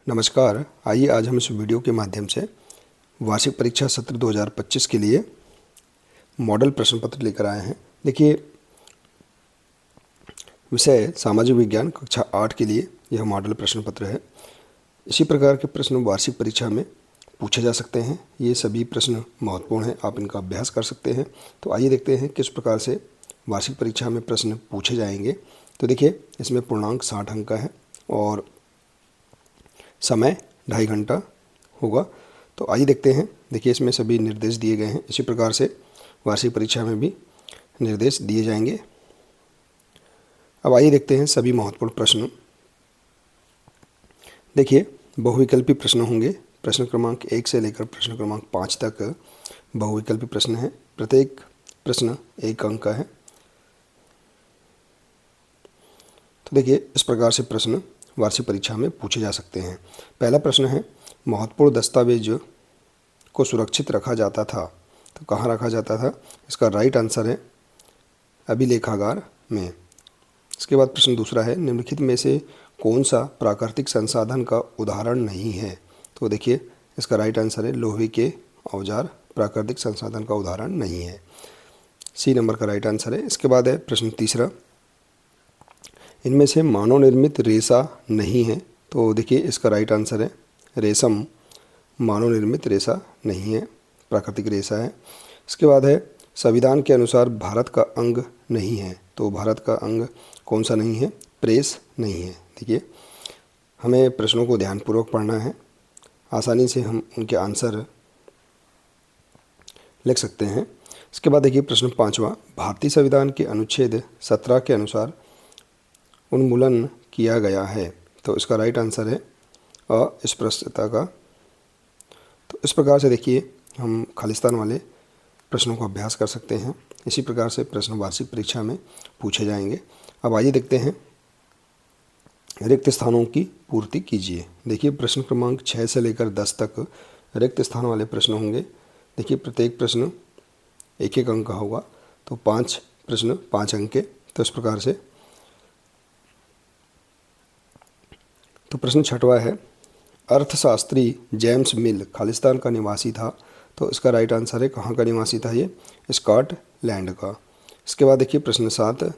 नमस्कार। आइए आज हम इस वीडियो के माध्यम से वार्षिक परीक्षा सत्र 2025 के लिए मॉडल प्रश्न पत्र लेकर आए हैं। देखिए, विषय सामाजिक विज्ञान कक्षा 8 के लिए यह मॉडल प्रश्न पत्र है। इसी प्रकार के प्रश्न वार्षिक परीक्षा में पूछे जा सकते हैं। ये सभी प्रश्न महत्वपूर्ण हैं, आप इनका अभ्यास कर सकते हैं। तो आइए देखते हैं किस प्रकार से वार्षिक परीक्षा में प्रश्न पूछे जाएंगे। तो देखिए, इसमें पूर्णांक 60 अंक का है और समय 2.5 घंटा होगा। तो आइए देखते हैं। देखिए, इसमें सभी निर्देश दिए गए हैं। इसी प्रकार से वार्षिक परीक्षा में भी निर्देश दिए जाएंगे। अब आइए देखते हैं सभी महत्वपूर्ण प्रश्न। देखिए, बहुविकल्पी प्रश्न होंगे। प्रश्न क्रमांक 1 से लेकर प्रश्न क्रमांक 5 तक बहुविकल्पी प्रश्न हैं। प्रत्येक प्रश्न 1 अंक का है। तो देखिए, इस प्रकार से प्रश्न वार्षिक परीक्षा में पूछे जा सकते हैं। पहला प्रश्न है, महत्वपूर्ण दस्तावेज को सुरक्षित रखा जाता था तो कहाँ रखा जाता था? इसका राइट आंसर है अभिलेखागार में। इसके बाद प्रश्न दूसरा है, निम्नलिखित में से कौन सा प्राकृतिक संसाधन का उदाहरण नहीं है? तो देखिए, इसका राइट आंसर है लोहे के औजार प्राकृतिक संसाधन का उदाहरण नहीं है। सी नंबर का राइट आंसर है। इसके बाद है प्रश्न तीसरा, इनमें से मानव निर्मित रेशा नहीं है। तो देखिए, इसका राइट आंसर है रेशम मानव निर्मित रेशा नहीं है, प्राकृतिक रेशा है। इसके बाद है, संविधान के अनुसार भारत का अंग नहीं है। तो भारत का अंग कौन सा नहीं है? प्रेस नहीं है। देखिए, हमें प्रश्नों को ध्यानपूर्वक पढ़ना है, आसानी से हम उनके आंसर लिख सकते हैं। इसके बाद देखिए प्रश्न 5वां, भारतीय संविधान के अनुच्छेद 17 के अनुसार उन्मूलन किया गया है। तो इसका राइट आंसर है अस्पृश्यता का। तो इस प्रकार से देखिए, हम खालिस्तान वाले प्रश्नों का अभ्यास कर सकते हैं। इसी प्रकार से प्रश्न वार्षिक परीक्षा में पूछे जाएंगे। अब आइए देखते हैं, रिक्त स्थानों की पूर्ति कीजिए। देखिए, प्रश्न क्रमांक 6 से लेकर 10 तक रिक्त स्थान वाले प्रश्न होंगे। देखिए, प्रत्येक प्रश्न 1-1 अंक का होगा। तो 5 प्रश्न 5 अंक के। तो इस प्रकार से तो प्रश्न 6वां है, अर्थशास्त्री जेम्स मिल खालिस्तान का निवासी था। तो इसका राइट आंसर है कहाँ का निवासी था? ये स्कॉटलैंड का। इसके बाद देखिए प्रश्न 7, यहाँ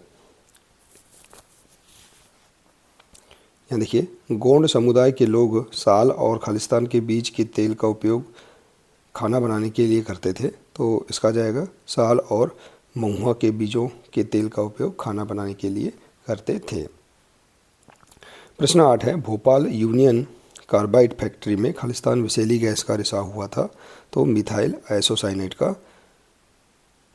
देखिए, गोंड समुदाय के लोग साल और खालिस्तान के बीज के तेल का उपयोग खाना बनाने के लिए करते थे। तो इसका जाएगा साल और महुआ के बीजों के तेल का उपयोग खाना बनाने के लिए करते थे। प्रश्न 8 है, भोपाल यूनियन कार्बाइड फैक्ट्री में खालिस्तान विषैली गैस का रिसाव हुआ था। तो मिथाइल आइसोसाइनेट का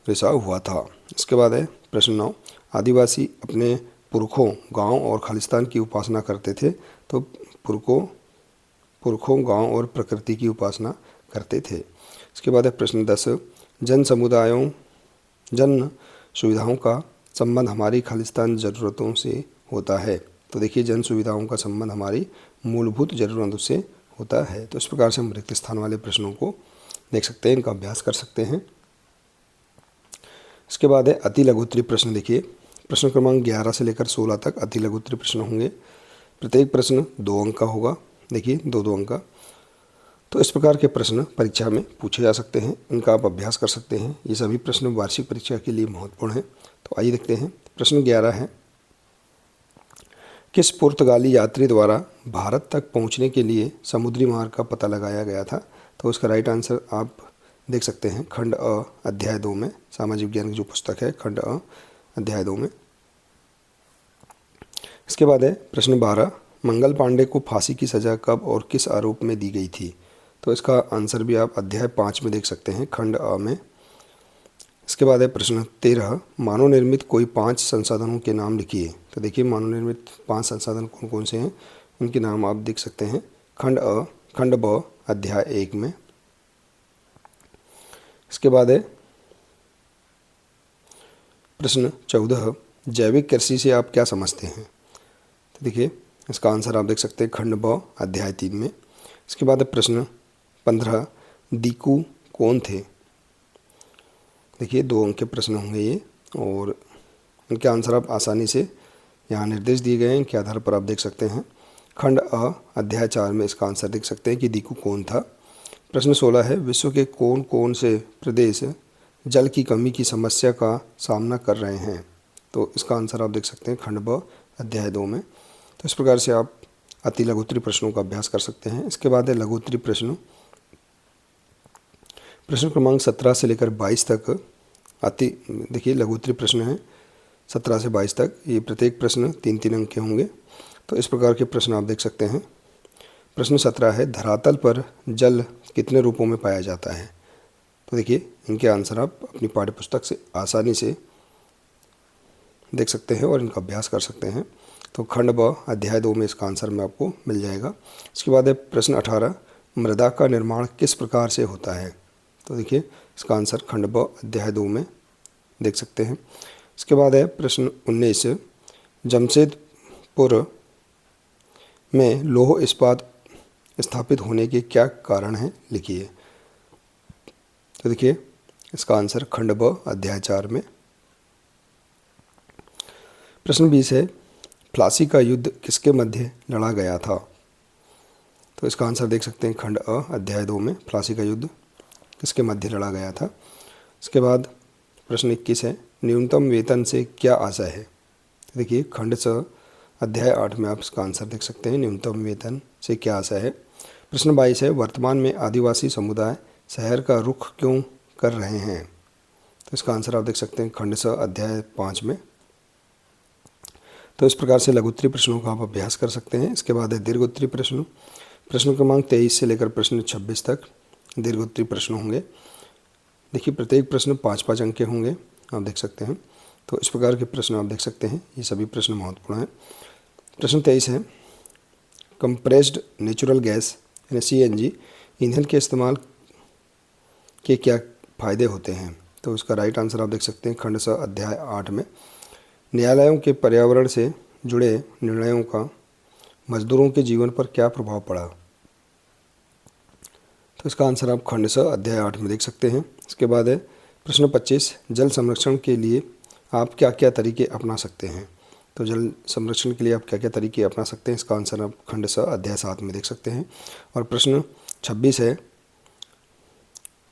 रिसाव हुआ था। इसके बाद है प्रश्न 9, आदिवासी अपने पुरखों गांव और खालिस्तान की उपासना करते थे। तो पुरखों गांव और प्रकृति की उपासना करते थे। इसके बाद है प्रश्न 10, जन सुविधाओं का संबंध हमारी खालिस्तान ज़रूरतों से होता है। तो देखिए, जन सुविधाओं का संबंध हमारी मूलभूत ज़रूरतों से होता है। तो इस प्रकार से हम रिक्त स्थान वाले प्रश्नों को देख सकते हैं, इनका अभ्यास कर सकते हैं। इसके बाद है अति लघुत्तरी प्रश्न। देखिए, प्रश्न क्रमांक 11 से लेकर 16 तक अति लघुत्तरी प्रश्न होंगे। प्रत्येक प्रश्न 2 अंक का होगा। देखिए, 2-2 अंक का। तो इस प्रकार के प्रश्न परीक्षा में पूछे जा सकते हैं, इनका आप अभ्यास कर सकते हैं। ये सभी प्रश्न वार्षिक परीक्षा के लिए महत्वपूर्ण हैं। तो आइए देखते हैं। प्रश्न 11 है, किस पुर्तगाली यात्री द्वारा भारत तक पहुंचने के लिए समुद्री मार्ग का पता लगाया गया था? तो उसका राइट आंसर आप देख सकते हैं खंड अ अध्याय 2 में, सामाजिक विज्ञान की जो पुस्तक है खंड अ अध्याय 2 में। इसके बाद है प्रश्न 12, मंगल पांडे को फांसी की सज़ा कब और किस आरोप में दी गई थी? तो इसका आंसर भी आप अध्याय 5 में देख सकते हैं खंड अ में। इसके बाद है प्रश्न 13, मानव निर्मित कोई 5 संसाधनों के नाम लिखिए। तो देखिए, मानव निर्मित 5 संसाधन कौन कौन से हैं, उनके नाम आप देख सकते हैं खंड ब अध्याय 1 में। इसके बाद है प्रश्न 14, जैविक कृषि से आप क्या समझते हैं? तो देखिए, इसका आंसर आप देख सकते हैं खंड ब अध्याय 3 में। इसके बाद है प्रश्न 15, दीकू कौन थे? देखिए, 2 अंक के प्रश्न होंगे ये, और इनके आंसर आप आसानी से यहाँ निर्देश दिए गए हैं, इनके आधार पर आप देख सकते हैं। खंड अ अध्याय 4 में इसका आंसर देख सकते हैं कि दीकू कौन था। प्रश्न 16 है, विश्व के कौन कौन से प्रदेश जल की कमी की समस्या का सामना कर रहे हैं। तो इसका आंसर आप देख सकते हैं खंड ब अध्याय 2 में। तो इस प्रकार से आप अति लघुत्तरी प्रश्नों का अभ्यास कर सकते हैं। इसके बाद है लघुत्तरी प्रश्न। प्रश्न क्रमांक 17 से लेकर 22 तक देखिए लघुत्तरी प्रश्न है 17 से 22 तक। ये प्रत्येक प्रश्न 3-3 अंक के होंगे। तो इस प्रकार के प्रश्न आप देख सकते हैं। प्रश्न 17 है, धरातल पर जल कितने रूपों में पाया जाता है। तो देखिए इनके आंसर आप अपनी पाठ्यपुस्तक से आसानी से देख सकते हैं और इनका अभ्यास कर सकते हैं। तो खंड ब अध्याय 2 में इसका आंसर में आपको मिल जाएगा। इसके बाद है प्रश्न 18, मृदा का निर्माण किस प्रकार से होता है। तो देखिए इसका आंसर खंड ब अध्याय 2 में देख सकते हैं। इसके बाद है प्रश्न 19, जमशेदपुर में लौह इस्पात स्थापित होने के क्या कारण हैं, लिखिए। तो देखिए इसका आंसर खंड ब अध्याय 4 में। प्रश्न 20 है, प्लासी का युद्ध किसके मध्य लड़ा गया था। तो इसका आंसर देख सकते हैं खंड अ अध्याय 2 में, प्लासी का युद्ध किसके मध्य लड़ा गया था। इसके बाद प्रश्न 21 है, न्यूनतम वेतन से क्या आशय है। तो देखिए खंड स अध्याय 8 में आप इसका आंसर देख सकते हैं, न्यूनतम वेतन से क्या आशय है। प्रश्न 22 है, वर्तमान में आदिवासी समुदाय शहर का रुख क्यों कर रहे हैं। तो इसका आंसर आप देख सकते हैं खंड स अध्याय 5 में। तो इस प्रकार से लघुत्तरी प्रश्नों का आप अभ्यास कर सकते हैं। इसके बाद है दीर्घोत्तरी प्रश्न। प्रश्न क्रमांक 23 से लेकर प्रश्न 26 तक दीर्घोत्तरी प्रश्न होंगे। देखिए प्रत्येक प्रश्न 5-5 अंक के होंगे, आप देख सकते हैं। तो इस प्रकार के प्रश्न आप देख सकते हैं, ये सभी प्रश्न महत्वपूर्ण हैं। प्रश्न 23 है, कंप्रेस्ड नेचुरल गैस यानी CNG ईंधन के इस्तेमाल के क्या फ़ायदे होते हैं। तो इसका राइट आंसर आप देख सकते हैं खंड स अध्याय 8 में। न्यायालयों के पर्यावरण से जुड़े निर्णयों का मजदूरों के जीवन पर क्या प्रभाव पड़ा। तो इसका आंसर आप खंड स अध्याय 8 में देख सकते हैं। इसके बाद है प्रश्न 25, जल संरक्षण के लिए आप क्या क्या तरीके अपना सकते हैं। तो जल संरक्षण के लिए आप क्या क्या तरीके अपना सकते हैं, इसका आंसर आप खंड स अध्याय 7 में देख सकते हैं। और प्रश्न 26 है,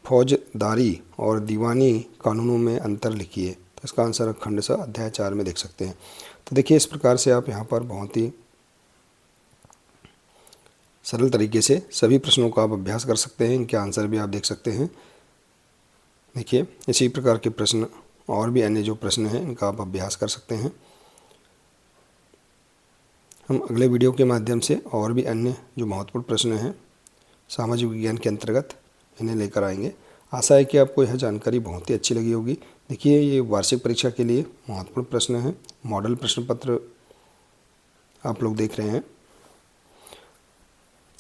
फौजदारी और दीवानी कानूनों में अंतर लिखिए। तो इसका आंसर खंड स अध्याय 4 में देख सकते हैं। तो देखिए इस प्रकार से आप यहाँ पर बहुत ही सरल तरीके से सभी प्रश्नों का आप अभ्यास कर सकते हैं, इनके आंसर भी आप देख सकते हैं। देखिए इसी प्रकार के प्रश्न और भी अन्य जो प्रश्न हैं इनका आप अभ्यास कर सकते हैं। हम अगले वीडियो के माध्यम से और भी अन्य जो महत्वपूर्ण प्रश्न हैं सामाजिक विज्ञान के अंतर्गत इन्हें लेकर आएंगे। आशा है कि आपको यह जानकारी बहुत ही अच्छी लगी होगी। देखिए ये वार्षिक परीक्षा के लिए महत्वपूर्ण प्रश्न हैं, मॉडल प्रश्न पत्र आप लोग देख रहे हैं।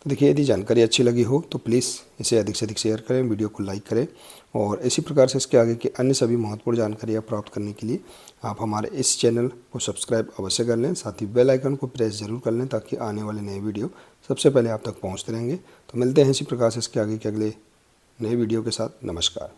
तो देखिए यदि जानकारी अच्छी लगी हो तो प्लीज़ इसे अधिक से अधिक शेयर करें, वीडियो को लाइक करें और इसी प्रकार से इसके आगे की अन्य सभी महत्वपूर्ण जानकारियाँ प्राप्त करने के लिए आप हमारे इस चैनल को सब्सक्राइब अवश्य कर लें। साथ ही बेल आइकन को प्रेस जरूर कर लें ताकि आने वाले नए वीडियो सबसे पहले आप तक पहुँचते रहेंगे। तो मिलते हैं इसी प्रकार से इसके आगे के अगले नए वीडियो के साथ। नमस्कार।